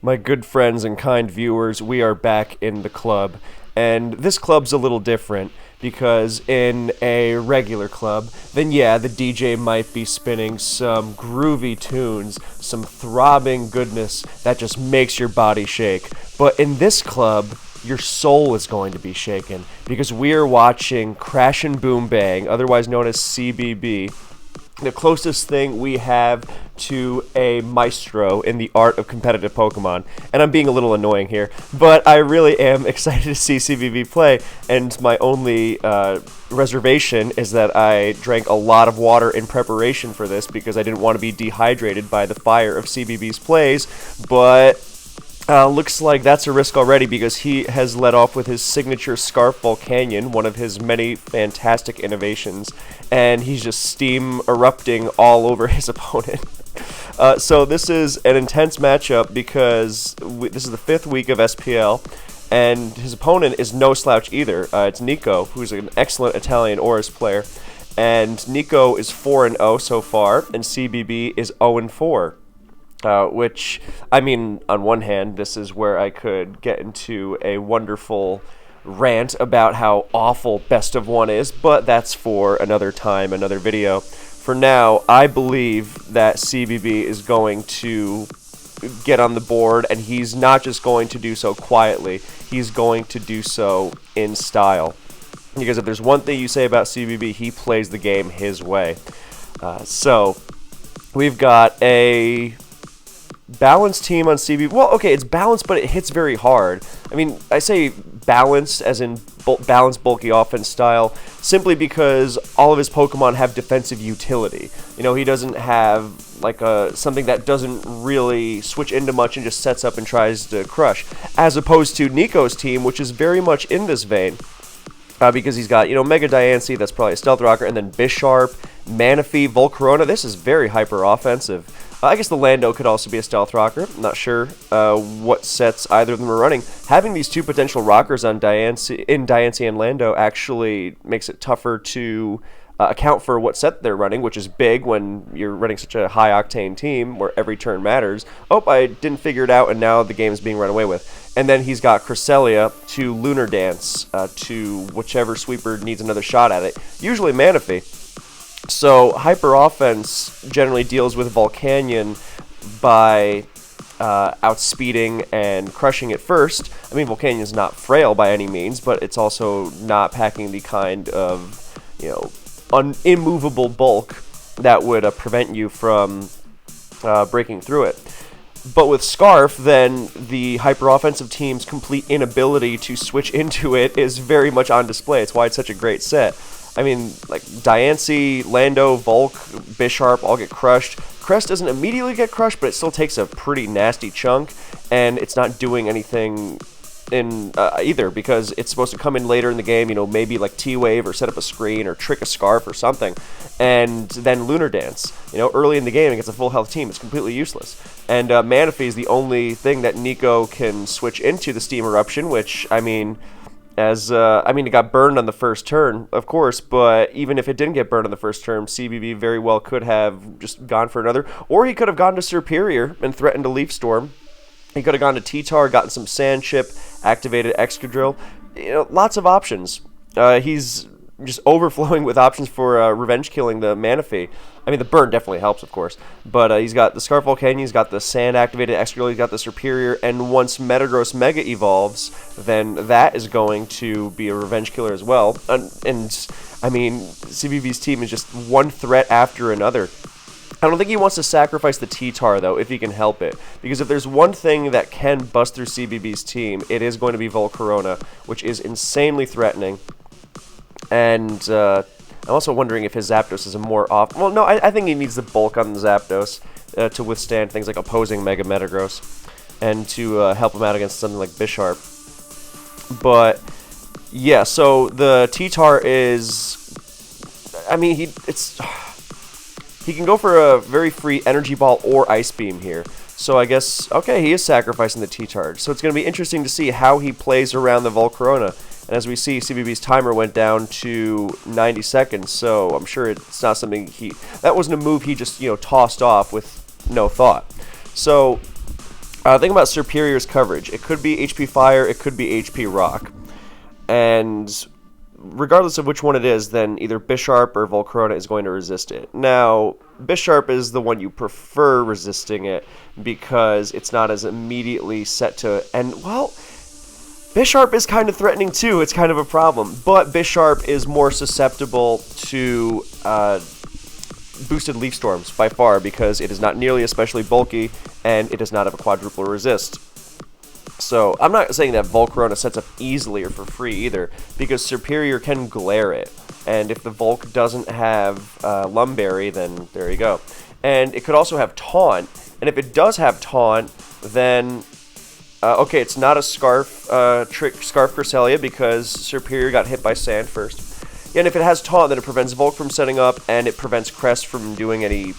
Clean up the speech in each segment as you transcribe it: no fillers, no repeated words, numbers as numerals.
My good friends and kind viewers, we are back in the club. And this club's a little different because in a regular club, then yeah, the DJ might be spinning some groovy tunes, some throbbing goodness that just makes your body shake. But in this club, your soul is going to be shaken because we are watching Crash and Boom Bang, otherwise known as CBB, the closest thing we have to a maestro in the art of competitive Pokemon. And I'm being a little annoying here, but I really am excited to see CBB play, and my only reservation is that I drank a lot of water in preparation for this because I didn't want to be dehydrated by the fire of CBB's plays, but looks like that's a risk already because he has led off with his signature Scarf Volcanion, one of his many fantastic innovations, and he's just steam erupting all over his opponent. So this is an intense matchup because this is the 5th week of SPL, and his opponent is no slouch either. It's Nico, who's an excellent Italian Auras player, and Nico is 4-0 so far, and CBB is 0-4. Which, I mean, on one hand, this is where I could get into a wonderful rant about how awful Best of One is, but that's for another time, another video. For now, I believe that CBB is going to get on the board, and he's not just going to do so quietly, he's going to do so in style. Because if there's one thing you say about CBB, he plays the game his way. So, we've got a balanced team on CB. Well, okay, it's balanced, but it hits very hard. I mean, I say balanced as in balanced, bulky offense style, simply because all of his Pokemon have defensive utility. You know, he doesn't have like something that doesn't really switch into much and just sets up and tries to crush, as opposed to Nico's team, which is very much in this vein. Because he's got, Mega Diancie, that's probably a Stealth Rocker, and then Bisharp, Manaphy, Volcarona. This is very hyper-offensive. I guess the Lando could also be a Stealth Rocker. I'm not sure what sets either of them are running. Having these two potential rockers on Diancie and Lando actually makes it tougher to account for what set they're running, which is big when you're running such a high-octane team where every turn matters. Oh, I didn't figure it out, and now the game's being run away with. And then he's got Cresselia to Lunar Dance to whichever sweeper needs another shot at it, usually Manaphy. So Hyper Offense generally deals with Volcanion by outspeeding and crushing it first. I mean, Volcanion's not frail by any means, but it's also not packing the kind of, immovable bulk that would prevent you from breaking through it. But with Scarf, then the hyper-offensive team's complete inability to switch into it is very much on display. It's why it's such a great set. I mean, like, Diancie, Lando, Volk, Bisharp all get crushed. Crest doesn't immediately get crushed, but it still takes a pretty nasty chunk, and it's not doing anything in either, because it's supposed to come in later in the game, maybe like T-Wave or set up a screen or trick a Scarf or something, and then Lunar Dance. Early in the game against a full health team, it's completely useless. And Manaphy is the only thing that Nico can switch into the Steam Eruption, which, it got burned on the first turn, of course, but even if it didn't get burned on the first turn, CBB very well could have just gone for another, or he could have gone to Serperior and threatened a Leaf Storm. He could have gone to T-Tar, gotten some Sand Chip, activated Excadrill. Lots of options. He's just overflowing with options for revenge killing the Manaphy. I mean, the burn definitely helps, of course. But he's got the Scarf Volcanion, he's got the Sand-activated Excadrill, he's got the Serperior, and once Metagross Mega evolves, then that is going to be a revenge killer as well. And CBB's team is just one threat after another. I don't think he wants to sacrifice the T-Tar, though, if he can help it. Because if there's one thing that can bust through CBB's team, it is going to be Volcarona, which is insanely threatening. And I'm also wondering if his Zapdos is a more off... Well, no, I think he needs the bulk on the Zapdos to withstand things like opposing Mega Metagross and to help him out against something like Bisharp. But, yeah, so the T-Tar is... He can go for a very free Energy Ball or Ice Beam here. So I guess, okay, he is sacrificing the T-Tar. So it's going to be interesting to see how he plays around the Volcarona. And as we see, CBB's timer went down to 90 seconds, so I'm sure it's not something that wasn't a move he just, tossed off with no thought. So Think about Serperior's coverage. It could be HP Fire, it could be HP Rock. And regardless of which one it is, then either Bisharp or Volcarona is going to resist it. Now, Bisharp is the one you prefer resisting it because it's not as immediately set to... And, well, Bisharp is kind of threatening too. It's kind of a problem. But Bisharp is more susceptible to boosted Leaf Storms by far because it is not nearly especially bulky and it does not have a quadruple resist. So, I'm not saying that Volcarona sets up easily or for free either, because Serperior can glare it, and if the Volk doesn't have Lumberry, then there you go. And it could also have Taunt, and if it does have Taunt, then... okay, it's not a Scarf Cresselia, because Serperior got hit by Sand first. And if it has Taunt, then it prevents Volk from setting up, and it prevents Crest from doing any,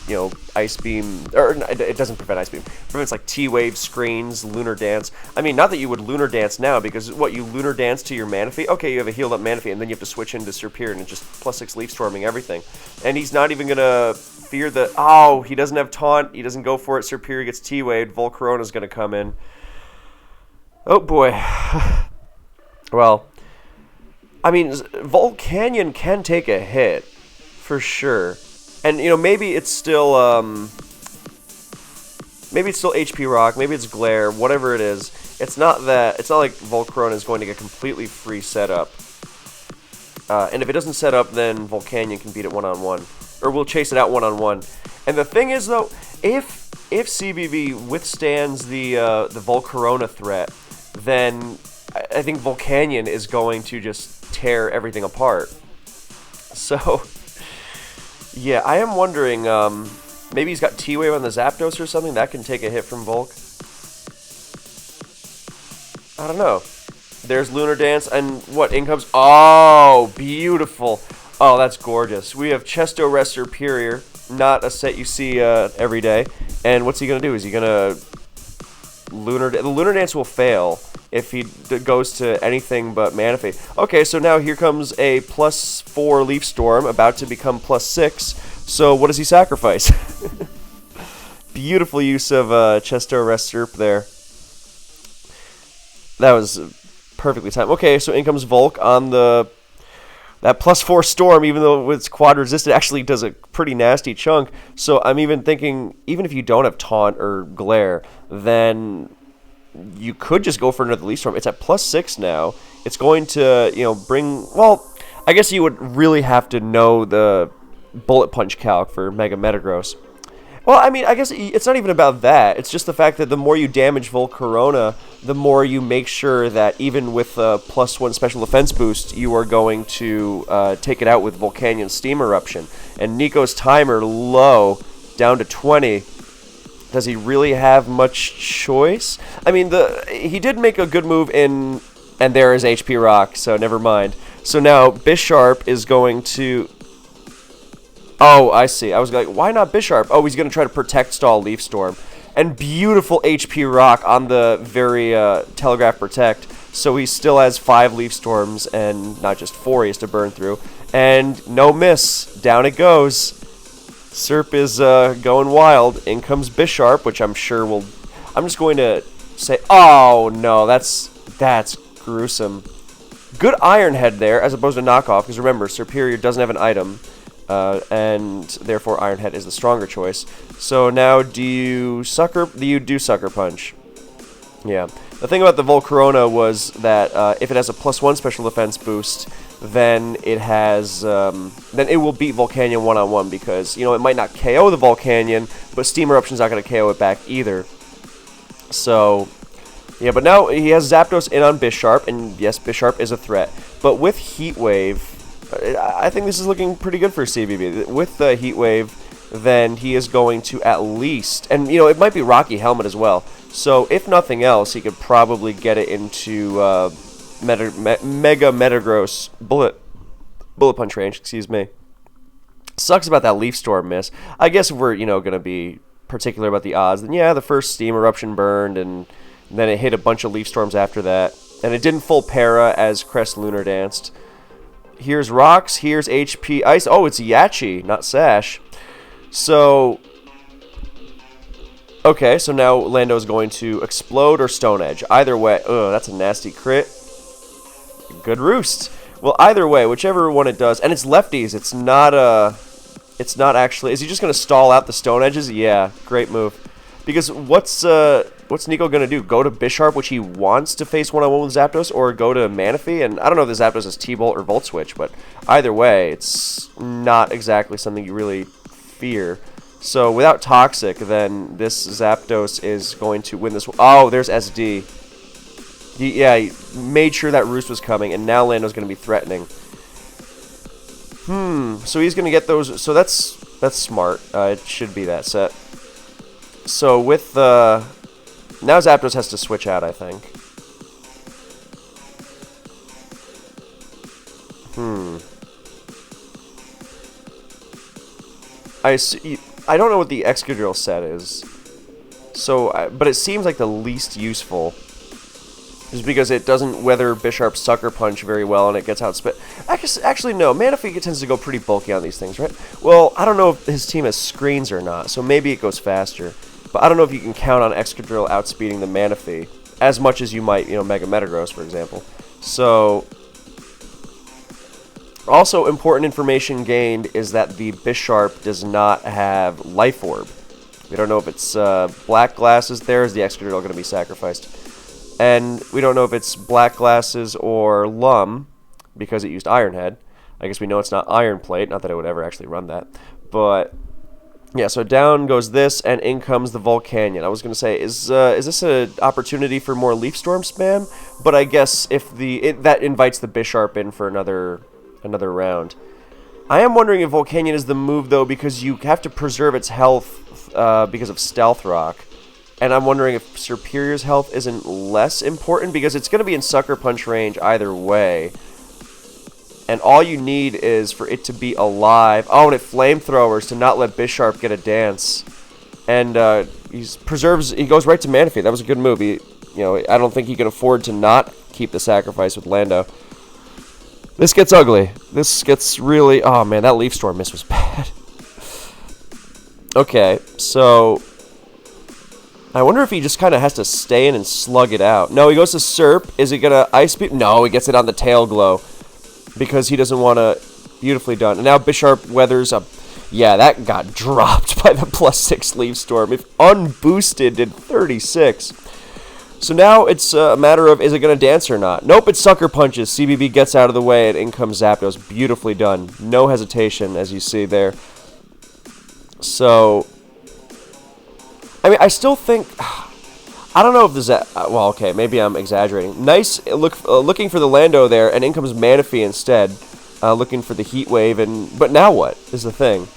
Ice Beam, or it doesn't prevent Ice Beam. It prevents, like, T-Wave, Screens, Lunar Dance. I mean, not that you would Lunar Dance now, because, you Lunar Dance to your Manaphy? Okay, you have a healed up Manaphy, and then you have to switch into Serperior and just +6 Leaf Storming everything. And he's not even gonna fear the, he doesn't have Taunt, he doesn't go for it, Serperior gets T-Waved, Volcarona's gonna come in. Oh, boy. Well... I mean, Volcanion can take a hit, for sure. And, maybe it's still, HP Rock, maybe it's Glare, whatever it is. It's not like Volcarona is going to get completely free setup. And if it doesn't set up, then Volcanion can beat it one-on-one. Or we'll chase it out one-on-one. And the thing is, though, if CBB withstands the Volcarona threat, then I think Volcanion is going to just tear everything apart. So, yeah, I am wondering, maybe he's got T-Wave on the Zapdos or something that can take a hit from Volk. I don't know. There's Lunar Dance, and what, in comes... Oh, beautiful. Oh, that's gorgeous. We have Chesto-Rest Serperior, not a set you see every day. And what's he going to do? Is he going to... The Lunar Dance will fail if he goes to anything but Manaphy. Okay, so now here comes a +4 Leaf Storm, about to become +6. So what does he sacrifice? Beautiful use of Chesto-Rest Serp there. That was perfectly timed. Okay, so in comes Volk on that +4 Storm, even though it's quad resisted, actually does a pretty nasty chunk. So I'm even thinking, even if you don't have Taunt or Glare, then you could just go for another Leaf Storm. It's at +6 now. It's going to, bring... Well, I guess you would really have to know the Bullet Punch calc for Mega Metagross. Well, I mean, I guess it's not even about that. It's just the fact that the more you damage Volcarona, the more you make sure that even with a +1 special defense boost, you are going to take it out with Volcanion Steam Eruption. And Nico's timer low, down to 20. Does he really have much choice? I mean, he did make a good move in... And there is HP Rock, so never mind. So now Bisharp is going to... Oh, I see. I was like, why not Bisharp? Oh, he's going to try to protect stall Leaf Storm. And beautiful HP Rock on the very Telegraph Protect. So he still has 5 Leaf Storms and not just 4 he has to burn through. And no miss. Down it goes. Serp is going wild. In comes Bisharp, which I'm sure will... I'm just going to say... Oh, no. That's gruesome. Good Iron Head there, as opposed to Knockoff. Because remember, Serperior doesn't have an item. And therefore Iron Head is the stronger choice. So now do you do Sucker Punch? Yeah. The thing about the Volcarona was that if it has a +1 special defense boost, then it has then it will beat Volcanion one-on-one because it might not KO the Volcanion, but Steam Eruption's not going to KO it back either. So yeah, but now he has Zapdos in on Bisharp, and yes, Bisharp is a threat. But with Heat Wave, I think this is looking pretty good for CBB. With the Heat Wave, then he is going to at least... And, it might be Rocky Helmet as well. So, if nothing else, he could probably get it into Mega Metagross Bullet Punch range, excuse me. Sucks about that Leaf Storm miss. I guess if we're, going to be particular about the odds, then yeah, the first Steam Eruption burned, and then it hit a bunch of Leaf Storms after that. And it didn't full para as Crest Lunar Danced. Here's Rocks, here's HP Ice. Oh, it's Yachi, not Sash. So, Okay, so now Lando is going to explode or Stone Edge. Either way, ugh, that's a nasty crit. Good roost. Well, either way, whichever one it does, and it's lefties. It's not actually. Is he just gonna stall out the Stone Edges? Yeah, great move. Because what's Nico gonna do? Go to Bisharp, which he wants to face one-on-one with Zapdos, or go to Manaphy? And I don't know if the Zapdos is T-Bolt or Volt Switch, but either way, it's not exactly something you really fear. So without Toxic, then this Zapdos is going to win this. Oh, there's SD. He made sure that Roost was coming, and now Lando's going to be threatening. So he's going to get those. So that's smart. It should be that set. So with now Zapdos has to switch out, I think. I don't know what the Excadrill set is, so but it seems like the least useful, just because it doesn't weather Bisharp's Sucker Punch very well, and it gets outspit. Actually, no. Manaphy tends to go pretty bulky on these things, right? Well, I don't know if his team has screens or not, so maybe it goes faster. But I don't know if you can count on Excadrill outspeeding the Manaphy as much as you might, Mega Metagross, for example. So, also important information gained is that the Bisharp does not have Life Orb. We don't know if it's Black Glasses there. Is the Excadrill going to be sacrificed? And we don't know if it's Black Glasses or Lum, because it used Iron Head. I guess we know it's not Iron Plate, not that it would ever actually run that. But, yeah, so down goes this, and in comes the Volcanion. I was going to say, is this an opportunity for more Leaf Storm spam? But I guess if that invites the Bisharp in for another round. I am wondering if Volcanion is the move, though, because you have to preserve its health because of Stealth Rock. And I'm wondering if Serperior's health isn't less important, because it's going to be in Sucker Punch range either way. And all you need is for it to be alive. Oh, and it Flamethrowers to not let Bisharp get a dance. And he goes right to Manaphy. That was a good move. I don't think he can afford to not keep the sacrifice with Lando. This gets ugly. This gets really... Oh, man, that Leaf Storm miss was bad. Okay, so... I wonder if he just kind of has to stay in and slug it out. No, he goes to Serp. Is he going to Ice Beam? No, he gets it on the Tail Glow. Because he doesn't want to... Beautifully done. And now Bisharp weathers up. Yeah, that got dropped by the +6 Leaf Storm. If unboosted, did 36. So now it's a matter of, is it going to dance or not? Nope, it Sucker Punches. CBB gets out of the way, and in comes Zapdos. Beautifully done. No hesitation, as you see there. So... I mean, I still think... I don't know if this... well, okay, maybe I'm exaggerating. Nice looking for the Lando there, and in comes Manaphy instead. Looking for the Heat Wave, but now what is the thing?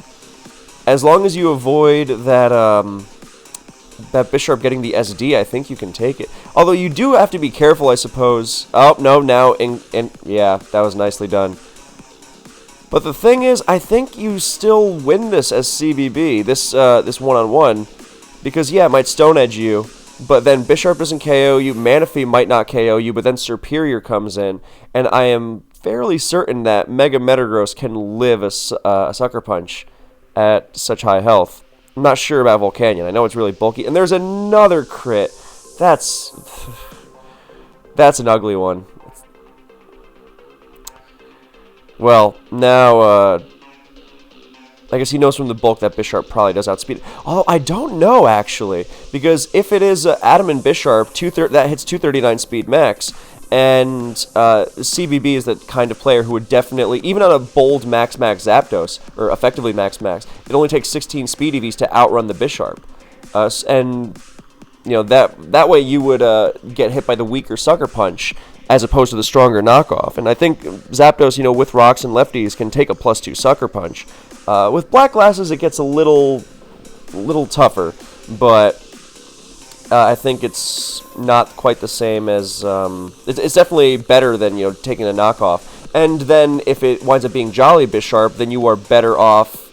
As long as you avoid that Bisharp getting the SD, I think you can take it. Although you do have to be careful, I suppose. Oh, no, now... yeah, that was nicely done. But the thing is, I think you still win this as CBB, this one-on-one. Because, yeah, it might Stone Edge you, but then Bisharp doesn't KO you, Manaphy might not KO you, but then Serperior comes in, and I am fairly certain that Mega Metagross can live a Sucker Punch at such high health. I'm not sure about Volcanion. I know it's really bulky. And there's another crit. That's an ugly one. Well, now, I guess he knows from the bulk that Bisharp probably does outspeed. Although, I don't know, actually. Because if it is Adam and Bisharp, that hits 239 speed max. And CBB is the kind of player who would definitely, even on a bold max Zapdos, or effectively max, it only takes 16 speed EVs to outrun the Bisharp. And, that way you would get hit by the weaker Sucker Punch, as opposed to the stronger knockoff. And I think Zapdos, with rocks and lefties, can take a +2 Sucker Punch. With Black Glasses, it gets a little tougher, but I think it's not quite the same as... It's definitely better than, taking a knockoff. And then, if it winds up being Jolly Bisharp, then you are better off...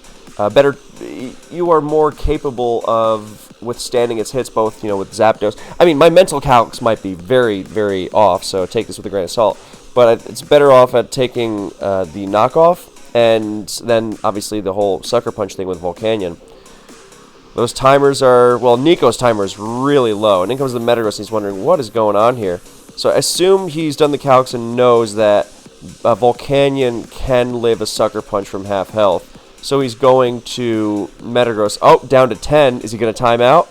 you are more capable of withstanding its hits, both, with Zapdos. I mean, my mental calcs might be very, very off, so take this with a grain of salt. But it's better off at taking the knockoff, and then, obviously, the whole Sucker Punch thing with Volcanion. Those timers are, well, Nico's timer is really low. And in comes the Metagross, and he's wondering, what is going on here? So I assume he's done the calcs and knows that Volcanion can live a Sucker Punch from half health. So he's going to Metagross. Oh, down to 10. Is he going to time out?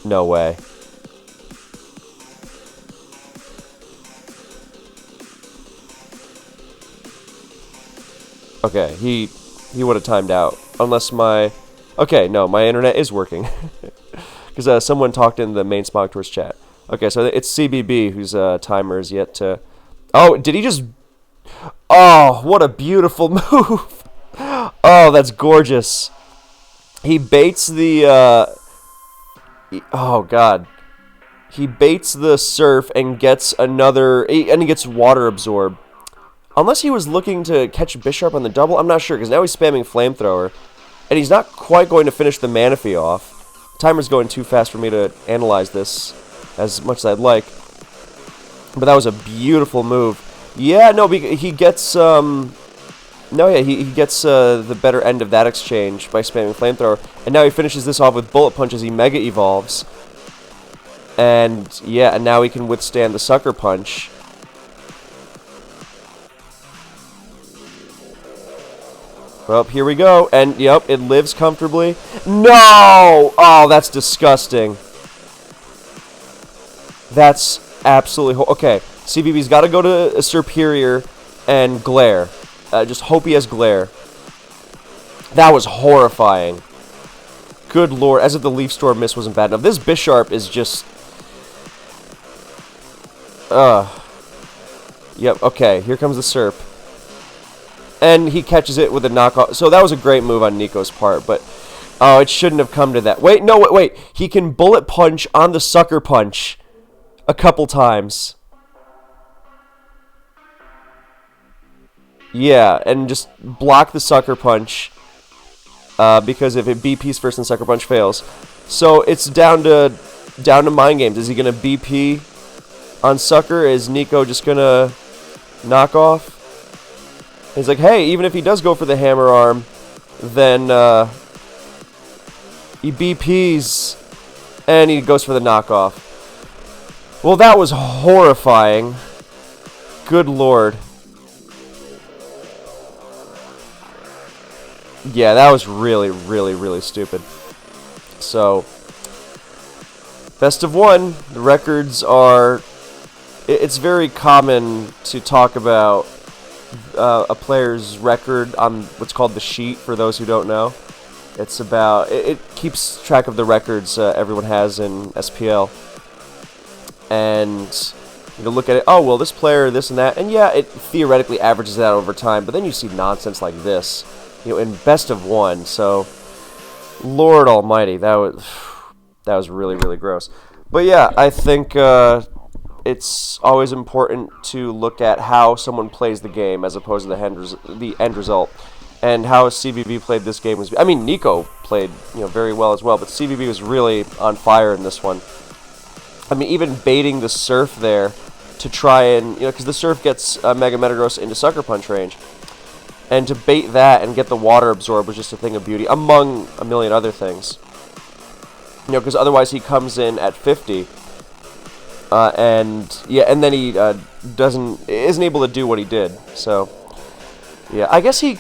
No way. Okay, he would have timed out. Unless my... Okay, no, my internet is working. Because someone talked in the main Smog Tours chat. Okay, so it's CBB whose timer is yet to... Oh, did he just... Oh, what a beautiful move. Oh, that's gorgeous. He baits the... Oh, God. He baits the Surf and gets another... And he gets Water Absorb. Unless he was looking to catch Bisharp on the double, I'm not sure, because now he's spamming Flamethrower. And he's not quite going to finish the Manaphy off. The timer's going too fast for me to analyze this as much as I'd like. But that was a beautiful move. Yeah, no, he gets... No, yeah, he gets the better end of that exchange by spamming Flamethrower. And now he finishes this off with Bullet Punch as he Mega Evolves. And, yeah, and now he can withstand the Sucker Punch. Well, here we go. And, yep, it lives comfortably. No! Oh, that's disgusting. That's absolutely... Okay, CBB's got to go to a Superior and Glare. Just hope he has Glare. That was horrifying. Good lord. As if the Leaf Storm miss wasn't bad enough. This Bisharp is just... Yep, okay. Here comes the Serp. And he catches it with a knockoff. So that was a great move on Nico's part, but... Oh, it shouldn't have come to that. Wait, no, wait. He can Bullet Punch on the Sucker Punch a couple times. Yeah, and just block the Sucker Punch. Because if it BP's first and Sucker Punch fails. So it's down to Mind Games. Is he going to BP on Sucker? Is Nico just going to knock off? He's like, hey, even if he does go for the Hammer Arm, then he BP's and he goes for the knockoff. Well, that was horrifying. Good lord. Yeah, that was really, really, really stupid. So, best of one. The records are... It's very common to talk about a player's record on what's called the sheet, for those who don't know. It's about... It keeps track of the records everyone has in SPL. And you look at it, oh, well, this player, this and that. And yeah, it theoretically averages that over time, but then you see nonsense like this. You know, in best of one, so Lord Almighty, that was really, really gross. But yeah, I think it's always important to look at how someone plays the game as opposed to the end result, and how CBB played this game was. I mean, Nico played very well as well, but CBB was really on fire in this one. I mean, even baiting the Surf there to try and because the Surf gets Mega Metagross into Sucker Punch range. And to bait that and get the Water Absorb was just a thing of beauty, among a million other things. Because otherwise he comes in at 50, and then he isn't able to do what he did. So, yeah, I guess he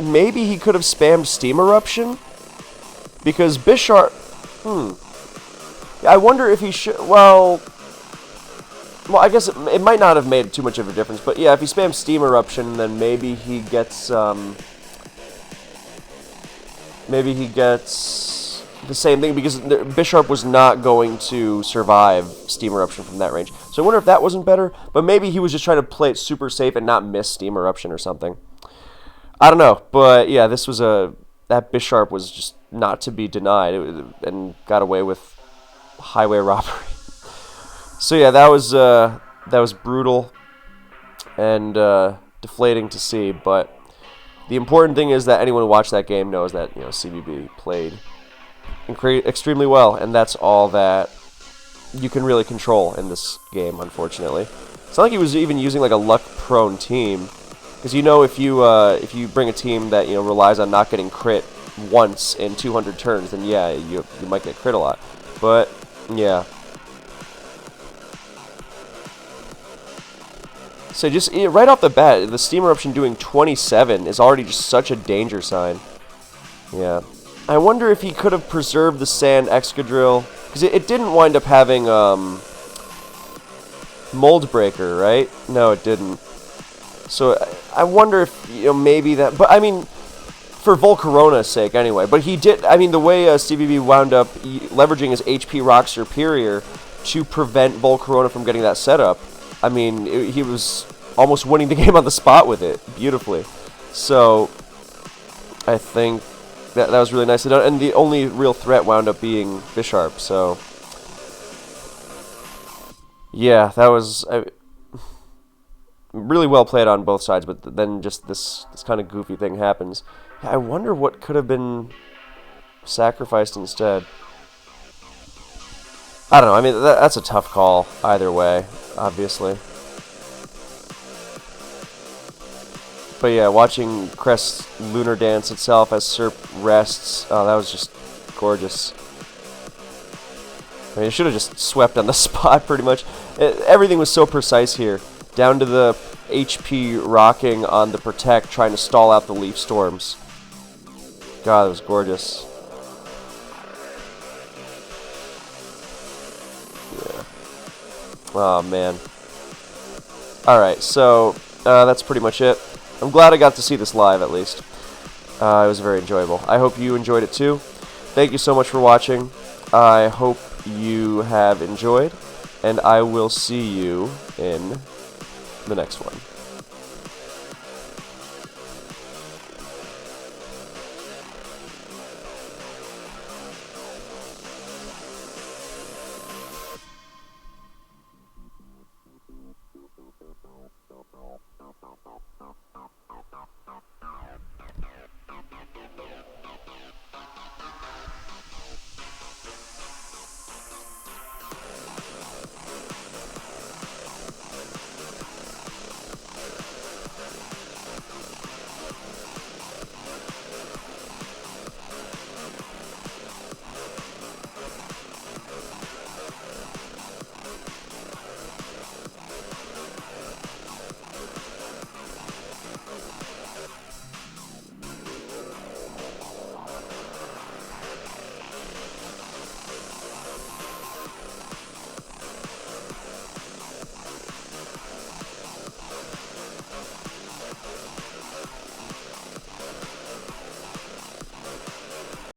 maybe he could have spammed Steam Eruption, because Bisharp. I wonder if he should. Well, I guess it might not have made too much of a difference, but yeah, if he spams Steam Eruption, then maybe he gets the same thing, because Bisharp was not going to survive Steam Eruption from that range. So I wonder if that wasn't better, but maybe he was just trying to play it super safe and not miss Steam Eruption or something. I don't know, but yeah, that Bisharp was just not to be denied, and got away with highway robbery. So yeah, that was brutal and deflating to see, but the important thing is that anyone who watched that game knows that CBB played extremely well, and that's all that you can really control in this game, unfortunately. It's not like he was even using like a luck-prone team. Because if you bring a team that relies on not getting crit once in 200 turns, then yeah, you might get crit a lot. But yeah. So just right off the bat, the Steam Eruption doing 27 is already just such a danger sign. Yeah. I wonder if he could have preserved the Sand Excadrill, because it didn't wind up having Mold Breaker, right? No, it didn't. So I wonder if maybe that. But I mean, for Volcarona's sake, anyway. But he did. I mean, the way CBB wound up leveraging his HP Rock Superior to prevent Volcarona from getting that setup. I mean, he was almost winning the game on the spot with it beautifully. So I think that was really nicely done. And the only real threat wound up being Bisharp. So yeah, that was really well played on both sides. But then just this kind of goofy thing happens. I wonder what could have been sacrificed instead. I don't know. I mean, that's a tough call either way, obviously. But yeah, watching Crest's Lunar Dance itself as Serp rests, oh, that was just gorgeous. I mean, it should have just swept on the spot, pretty much. Everything was so precise here, down to the HP rocking on the Protect, trying to stall out the Leaf Storms. God, that was gorgeous. Oh, man. Alright, so that's pretty much it. I'm glad I got to see this live, at least. It was very enjoyable. I hope you enjoyed it, too. Thank you so much for watching. I hope you have enjoyed, and I will see you in the next one.